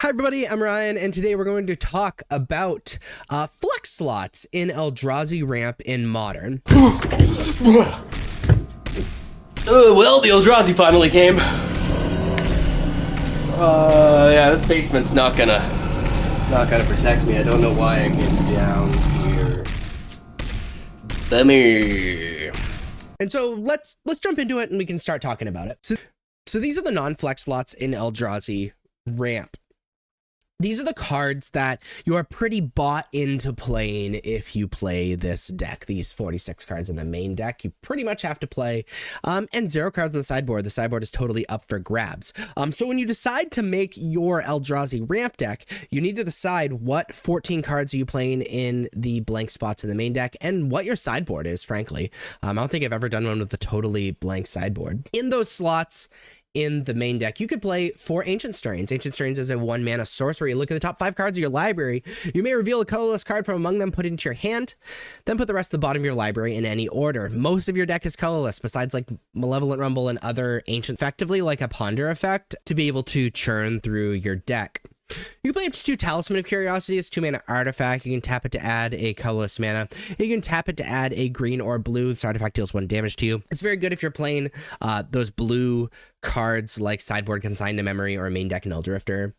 Hi everybody, I'm Ryan, and today we're going to talk about flex slots in Eldrazi Ramp in Modern. Well, the Eldrazi finally came. Yeah, this basement's not gonna protect me. I don't know why I came down here. Let me. And so let's jump into it and we can start talking about it. So these are the non-flex slots in Eldrazi Ramp. These are the cards that you are pretty bought into playing if you play this deck. These 46 cards in the main deck, you pretty much have to play. And 0 cards on the sideboard. The sideboard is totally up for grabs. So when you decide to make your Eldrazi Ramp deck, you need to decide what 14 cards are you playing in the blank spots in the main deck and what your sideboard is, frankly. I don't think I've ever done one with a totally blank sideboard. In those slots, in the main deck, you could play 4 Ancient Strains. Ancient Strains is a 1-mana sorcery. Look at the top 5 cards of your library. You may reveal a colorless card from among them, put it into your hand, then put the rest at the bottom of your library in any order. Most of your deck is colorless, besides like Malevolent Rumble and other ancient, effectively like a Ponder effect, to be able to churn through your deck. You can play up to 2 Talisman of Curiosity. It's 2-mana artifact. You can tap it to add a colorless mana. You can tap it to add a green or blue. This artifact deals 1 damage to you. It's very good if you're playing those blue cards like Sideboard Consigned to Memory or Main Deck Null Drifter.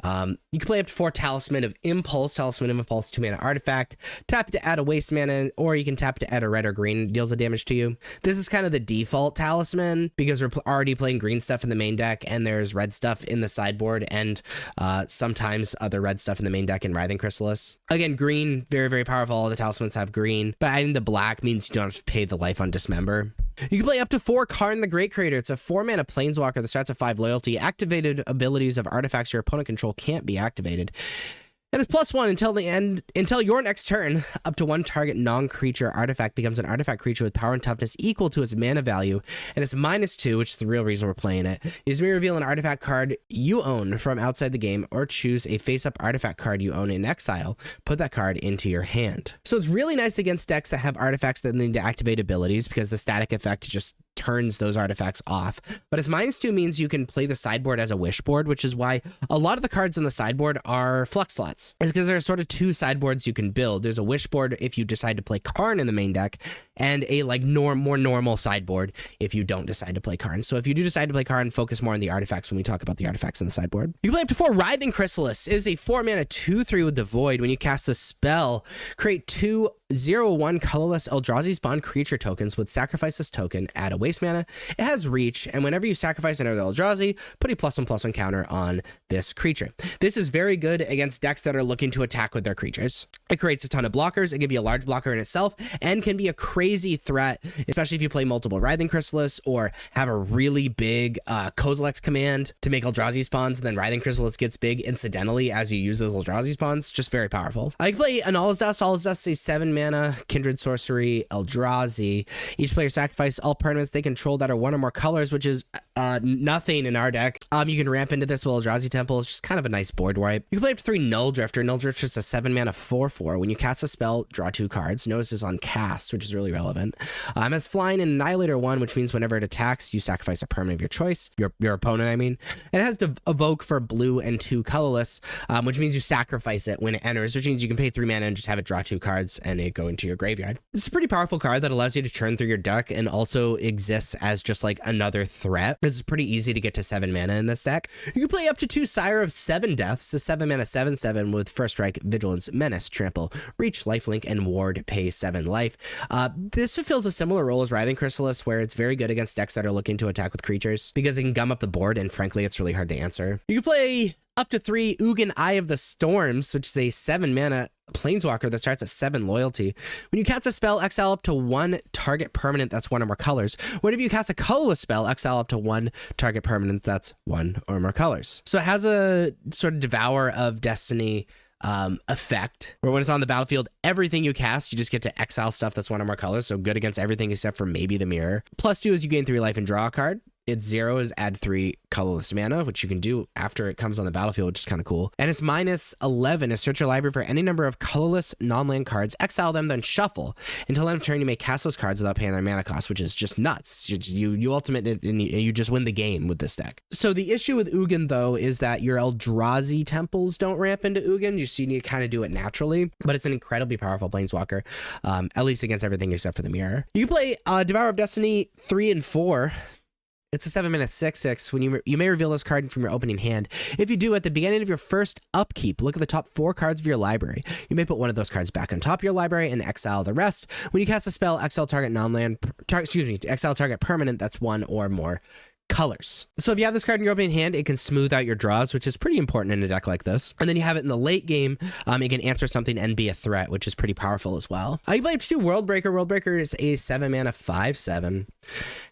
You can play up to 4 Talisman of Impulse. Talisman of Impulse, 2-mana artifact. Tap it to add a waste mana, or you can tap it to add a red or green. It deals a damage to you. This is kind of the default Talisman because we're already playing green stuff in the main deck, and there's red stuff in the sideboard, and sometimes other red stuff in the main deck in Writhing Chrysalis. Again, green, very, very powerful. All the Talismans have green, but adding the black means you don't have to pay the life on Dismember. You can play up to 4 Karn the Great Creator. It's a 4-mana planeswalker that starts at 5 loyalty. Activated abilities of artifacts your opponent control can't be activated. And it's +1 until your next turn. Up to 1 target non-creature artifact becomes an artifact creature with power and toughness equal to its mana value, and it's -2, which is the real reason we're playing it. You may reveal an artifact card you own from outside the game, or choose a face-up artifact card you own in exile. Put that card into your hand. So it's really nice against decks that have artifacts that need to activate abilities, because the static effect just turns those artifacts off. But its -2 means you can play the sideboard as a wish board, which is why a lot of the cards in the sideboard are flex slots. It's because there are sort of 2 sideboards you can build. There's a wish board if you decide to play Karn in the main deck, and a like more normal sideboard if you don't decide to play Karn. So if you do decide to play Karn, focus more on the artifacts when we talk about the artifacts in the sideboard. You can play up to 4 Writhing Chrysalis. It is a 4-mana 2/3 with the Void. When you cast a spell, create 2 0/1 colorless Eldrazi spawn creature tokens with sacrifice this token, add a waste mana. It has reach, and whenever you sacrifice another Eldrazi, put a +1/+1 counter on this creature. This is very good against decks that are looking to attack with their creatures. It creates a ton of blockers. It can be a large blocker in itself and can be a crazy threat, especially if you play multiple Writhing Chrysalis or have a really big Kozilek's command to make Eldrazi spawns, and then Writhing Chrysalis gets big incidentally as you use those Eldrazi spawns. Just very powerful. I can play an All's Dust. All's Dust is a 7-mana kindred sorcery Eldrazi. Each player sacrifice all permanents they control that are 1 or more colors, which is nothing in our deck. You can ramp into this with Eldrazi Temple. It's just kind of a nice board wipe. You can play up to 3 Null Drifter. Null Drifter is a 7-mana 4/4. When you cast a spell, draw 2 cards. Notice is on cast, which is really relevant. It has Flying and Annihilator 1, which means whenever it attacks, you sacrifice a permanent of your choice. Your opponent, I mean. It has to evoke for blue and 2 colorless, which means you sacrifice it when it enters, which means you can pay 3 mana and just have it draw 2 cards and it go into your graveyard. It's a pretty powerful card that allows you to churn through your deck and also exists as just like another threat. It's pretty easy to get to 7 mana in this deck. You can play up to 2 Sire of 7 Deaths, a 7-mana 7/7 with First Strike, Vigilance, Menace, Trample, Reach, Lifelink, and Ward, pay 7 life. This fulfills a similar role as Writhing Chrysalis, where it's very good against decks that are looking to attack with creatures because it can gum up the board, and frankly, it's really hard to answer. You can play up to 3 Ugin Eye of the Storms, which is a 7-mana planeswalker that starts at 7 loyalty. When you cast a spell, exile up to 1 target permanent that's 1 or more colors. Whenever you cast a colorless spell, exile up to 1 target permanent that's 1 or more colors. So it has a sort of Devour of Destiny effect, where when it's on the battlefield, everything you cast, you just get to exile stuff that's 1 or more colors, so good against everything except for maybe the mirror. +2 is you gain 3 life and draw a card. Its 0 is add 3 colorless mana, which you can do after it comes on the battlefield, which is kind of cool. And it's -11 is search your library for any number of colorless non-land cards, exile them, then shuffle. Until end of turn, you may cast those cards without paying their mana cost, which is just nuts. You ultimate it and you just win the game with this deck. So the issue with Ugin, though, is that your Eldrazi temples don't ramp into Ugin. You need to kind of do it naturally, but it's an incredibly powerful planeswalker, at least against everything except for the mirror. You can play Devourer of Destiny 3 and 4. It's a 7-mana 6/6. When you may reveal this card from your opening hand. If you do, at the beginning of your first upkeep, look at the top 4 cards of your library. You may put one of those cards back on top of your library and exile the rest. When you cast a spell, exile target exile target permanent that's 1 or more colors. So if you have this card in your opening hand, it can smooth out your draws, which is pretty important in a deck like this. And then you have it in the late game. It can answer something and be a threat, which is pretty powerful as well. You play 2 Worldbreaker. Worldbreaker is a 7-mana 5/7.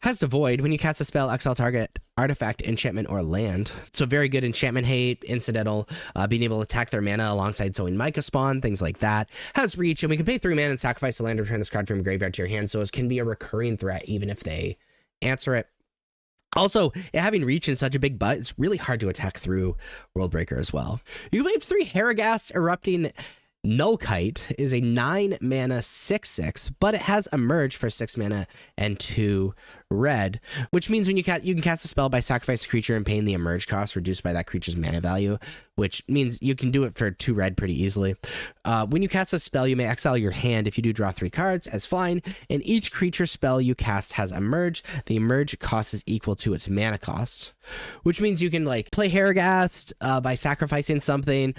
Has Devoid. When you cast a spell, exile target artifact, enchantment, or land. So very good enchantment hate, incidental, being able to attack their mana alongside sowing Micah Spawn, things like that. Has reach, and we can pay 3 mana and sacrifice a land to return this card from your graveyard to your hand, so it can be a recurring threat even if they answer it. Also, having reach in such a big butt, it's really hard to attack through Worldbreaker as well. You can play 3 Harrogast Erupting Nullkite is a 9-mana 6/6, but it has Emerge for 6 mana and 2 red, which means when you can cast a spell by sacrifice a creature and paying the Emerge cost reduced by that creature's mana value, which means you can do it for 2 red pretty easily. When you cast a spell, you may exile your hand. If you do, draw 3 cards as fine, and each creature spell you cast has Emerge. The Emerge cost is equal to its mana cost, which means you can like play Harrogast by sacrificing something,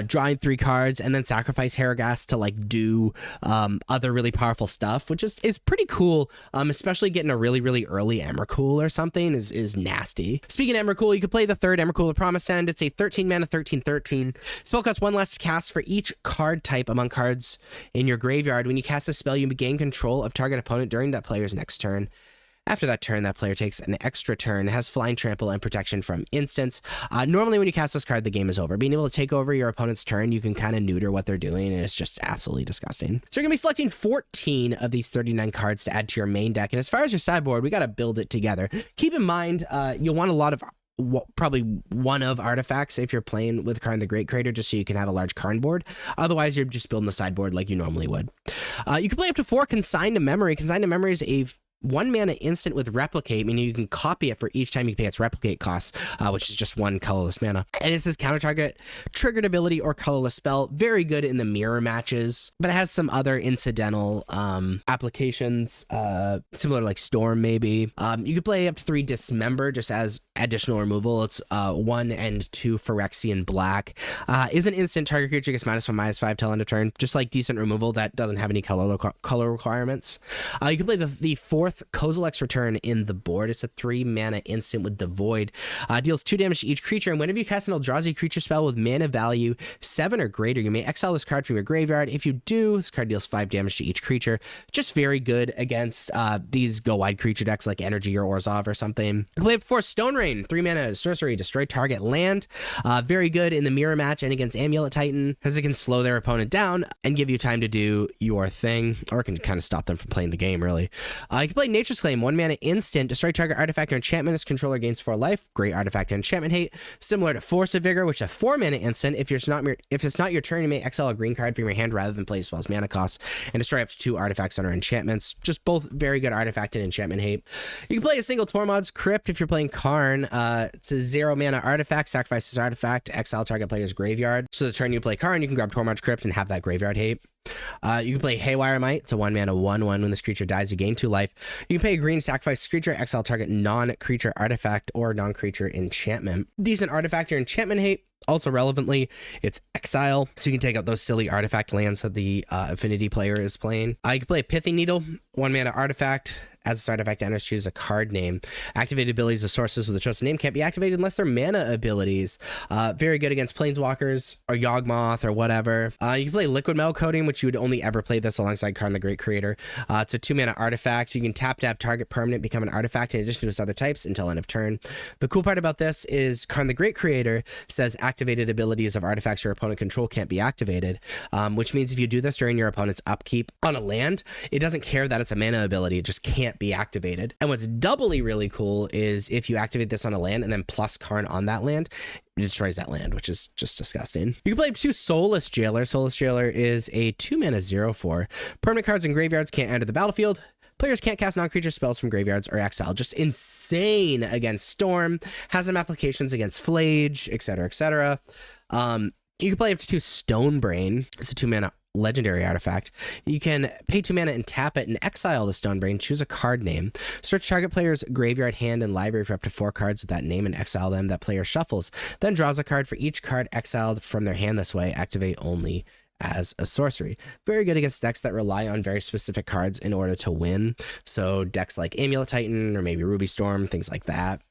drawing 3 cards, and then sacrifice Harrogast to like do other really powerful stuff, which is pretty cool, especially getting a really early Emrakul or something is nasty. Speaking of Emrakul, you can play the 3rd Emrakul of Promised End. It's a 13-mana 13/13. Spell costs 1 less cast for each card type among cards in your graveyard. When you cast a spell, you gain control of target opponent during that player's next turn. After that turn, that player takes an extra turn, has flying, trample, and protection from instants. Normally, when you cast this card, the game is over. Being able to take over your opponent's turn, you can kind of neuter what they're doing, and it's just absolutely disgusting. So you're going to be selecting 14 of these 39 cards to add to your main deck. And as far as your sideboard, we got to build it together. Keep in mind, you'll want a lot of probably one of artifacts if you're playing with Karn the Great Creator, just so you can have a large Karn board. Otherwise, you're just building a sideboard like you normally would. You can play up to 4 Consigned to Memory. Consigned to Memory is a 1-mana instant with Replicate, meaning you can copy it for each time you pay its Replicate cost, which is just 1 colorless mana. And it says counter target, triggered ability, or colorless spell. Very good in the mirror matches, but it has some other incidental applications, similar to like Storm maybe. You could play up to 3 Dismember just as additional removal. It's 1 and 2 Phyrexian Black. Is an instant, target creature gets -1/-5 till end of turn, just like decent removal that doesn't have any color requirements. You can play the 4th Kozilek's Return in the board. It's a 3-mana instant with Devoid. Deals 2 damage to each creature, and whenever you cast an Eldrazi creature spell with mana value 7 or greater, you may exile this card from your graveyard. If you do, this card deals 5 damage to each creature. Just very good against these go-wide creature decks like Energy or Orzhov or something. You can play before Stone Rain, 3-mana sorcery, destroy target land. Very good in the mirror match and against Amulet Titan, because it can slow their opponent down and give you time to do your thing, or it can kind of stop them from playing the game, really. You can play Nature's Claim, 1-mana instant, destroy target artifact or enchantment. Its controller gains 4 life. Great artifact and enchantment hate. Similar to Force of Vigor, which is a 4-mana instant. If it's not your turn, you may exile a green card from your hand rather than play a spell's mana cost, and destroy up to 2 artifacts under enchantments. Just both very good artifact and enchantment hate. You can play a single Tormod's Crypt if you're playing Karn. It's a 0-mana artifact. Sacrifice this artifact to exile target player's graveyard. So the turn you play Karn, you can grab Tormod's Crypt and have that graveyard hate. You can play Haywire Might. It's a 1-mana 1/1. When this creature dies, you gain 2 life. You can pay a green, sacrifice this creature, exile target non-creature artifact or non-creature enchantment. Decent artifact or enchantment hate. Also relevantly, it's exile, so you can take out those silly artifact lands that the affinity player is playing. You can play a Pithing Needle, 1-mana artifact. As this artifact enters, choose a card name. Activated abilities of sources with a chosen name can't be activated unless they're mana abilities. Very good against Planeswalkers or Yawgmoth or whatever. You can play Liquid Metal Coating, which you would only ever play this alongside Karn the Great Creator. It's a 2-mana artifact. You can tap to have target permanent become an artifact in addition to its other types until end of turn. The cool part about this is Karn the Great Creator says activated abilities of artifacts your opponent control can't be activated, which means if you do this during your opponent's upkeep on a land, it doesn't care that it's a mana ability, it just can't be activated. And what's doubly really cool is if you activate this on a land and then plus Karn on that land, it destroys that land, which is just disgusting. You can play 2 Soulless Jailer. Soulless Jailer is a 2-mana 0/4. Permanent cards in graveyards can't enter the battlefield. Players can't cast non-creature spells from graveyards or exile. Just insane against Storm. Has some applications against Flage, etc., etc. You can play up to 2 Stonebrain. It's a 2-mana legendary artifact. You can pay 2 mana and tap it and exile the Stonebrain. Choose a card name. Search target player's graveyard, hand, and library for up to 4 cards with that name and exile them. That player shuffles, then draws a card for each card exiled from their hand this way. Activate only as a sorcery. Very good against decks that rely on very specific cards in order to win. So decks like Amulet Titan or maybe Ruby Storm, things like that.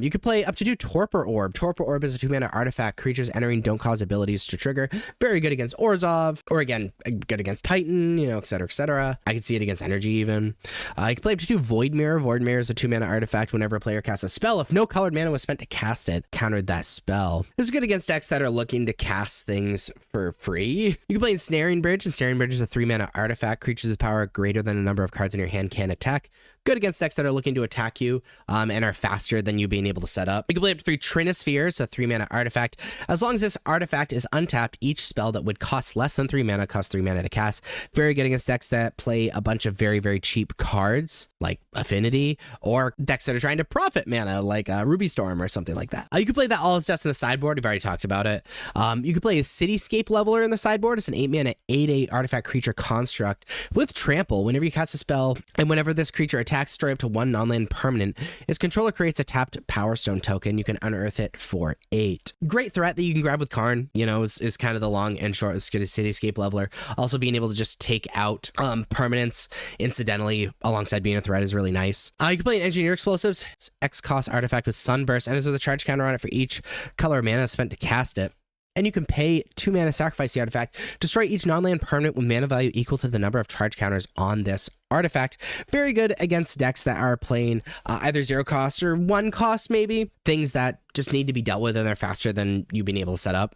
You could play up to 2 Torpor Orb. Torpor Orb is a 2-mana artifact. Creatures entering don't cause abilities to trigger. Very good against Orzhov, or again, good against Titan, you know, etc., etc. I could see it against Energy even. You can play up to 2 Void Mirror. Void Mirror is a 2-mana artifact. Whenever a player casts a spell, if no colored mana was spent to cast it, countered that spell. This is good against decks that are looking to cast things for free. You can play Ensnaring Bridge. Ensnaring Bridge is a 3-mana artifact. Creatures with power greater than the number of cards in your hand can attack. Good against decks that are looking to attack you and are faster than you being able to set up. You can play up to 3 Trinisphere, it's a 3-mana artifact. As long as this artifact is untapped, each spell that would cost less than 3 mana costs 3 mana to cast. Very good against decks that play a bunch of very, very cheap cards, like Affinity, or decks that are trying to profit mana, like Ruby Storm or something like that. You can play that All Is Dust in the sideboard. We've already talked about it. You can play a Cityscape Leveler in the sideboard. It's an 8-mana 8/8 artifact creature construct with Trample. Whenever you cast a spell, and whenever this creature attacks, destroy up to 1 non-land permanent, its controller creates a tapped Power Stone token. You can unearth it for 8. Great threat that you can grab with Karn, you know, is kind of the long and short. It's good as Cityscape Leveler. Also being able to just take out permanents incidentally alongside being a threat is really nice. You can play an Engineer Explosives. It's X-cost artifact with Sunburst, and it's with a charge counter on it for each color of mana spent to cast it. And you can pay 2 mana, sacrifice the artifact, destroy each non-land permanent with mana value equal to the number of charge counters on this artifact. Very good against decks that are playing either 0 cost or 1 cost, maybe. Things that just need to be dealt with and they're faster than you being able to set up.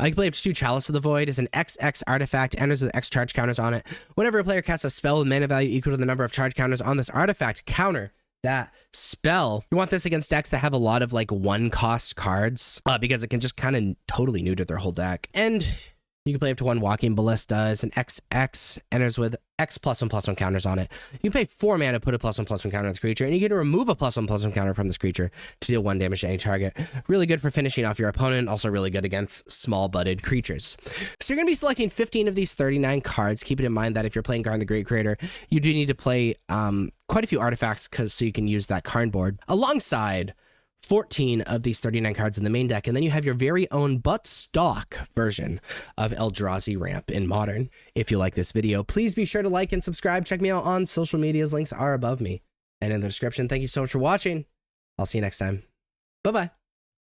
You can play up to 2 Chalice of the Void. It's an XX artifact, enters with X charge counters on it. Whenever a player casts a spell with mana value equal to the number of charge counters on this artifact, counter that spell. You want this against decks that have a lot of like 1 cost cards because it can just kind of totally neuter their whole deck. And you can play up to 1 Walking Ballista. It's an XX, enters with X +1/+1 counters on it. You can pay 4 mana, put a +1/+1 counter on this creature, and you get to remove a +1/+1 counter from this creature to deal 1 damage to any target. Really good for finishing off your opponent, also really good against small-butted creatures. So you're going to be selecting 15 of these 39 cards. Keep it in mind that if you're playing Karn the Great Creator, you do need to play quite a few artifacts so you can use that Karn board alongside 14 of these 39 cards in the main deck, and then you have your very own but stock version of Eldrazi Ramp in Modern. If you like this video, please be sure to like and subscribe. Check me out on social medias. Links are above me and in the description. Thank you so much for watching. I'll see you next time. Bye-bye.